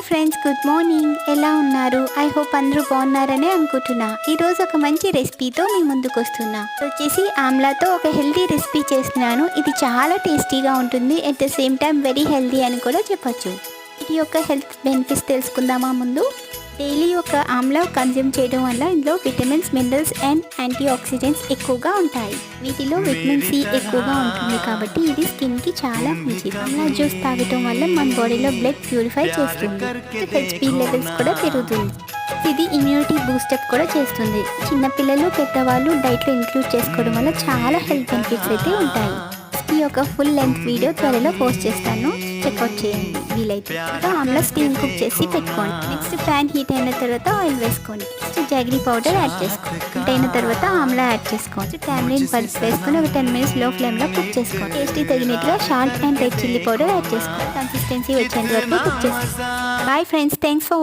Friends, good morning. ఎలా ఉన్నారు? I hope అందరూ బాగున్నారని అనుకుంటున్నా. ఈరోజు ఒక మంచి రెసిపీతో మీ ముందుకు వస్తున్నా. వచ్చేసి ఆమ్లాతో ఒక హెల్తీ రెసిపీ చేస్తున్నాను. ఇది చాలా టేస్టీగా ఉంటుంది. At the same time very healthy అని కూడా చెప్పొచ్చు. ఇది యొక్క హెల్త్ బెనిఫిట్స్ తెలుసుకుందామా ముందు. డైలీ ఒక ఆమ్లా కన్జ్యూమ్ చేయడం వల్ల ఇందులో vitamins, minerals and antioxidants ఎక్కువగా ఉంటాయి. వీటిలో విటమిన్ సి ఎక్కువగా ఉంటుంది కాబట్టి ఇది స్కిన్కి చాలా మంచిది. ఆమ్లా జ్యూస్ తాగటం వల్ల మన బాడీలో బ్లడ్ ప్యూరిఫై చేస్తుంది. హెచ్పి లెవెల్స్ కూడా పెరుగుతుంది. ఇది ఇమ్యూనిటీ బూస్టప్ కూడా చేస్తుంది. చిన్నపిల్లలు, పెద్దవాళ్ళు డైట్లో ఇంక్లూడ్ చేసుకోవడం వల్ల చాలా హెల్త్ బెనిఫిట్స్ అయితే ఉంటాయి. ఈ యొక్క ఫుల్ లెంత్ వీడియో త్వరలో పోస్ట్ చేస్తాను, చెక్అవుట్ చేయండి వీలైతే. ఆమ్లా స్టీమ్ కుక్ చేసి పెట్టుకోండి. నెక్స్ట్ ప్యాన్ హీట్ అయిన తర్వాత ఆయిల్ వేసుకోండి. నెక్స్ట్ జాగరీ పౌడర్ యాడ్ చేసుకోండి. హీట్ అయిన తర్వాత ఆమ్లా యాడ్ చేసుకోండి. టామరిన్ పల్స్ వేసుకొని ఒక 10 minutes లో ఫ్లేమ్లో కుక్ చేసుకోండి. టేస్టీ తగినట్టుగా salt and red chilli powder add చేసుకోండి. కన్సిస్టెన్సీ వచ్చేంత వరకు కుక్ చేసుకోండి. Bye friends, thanks for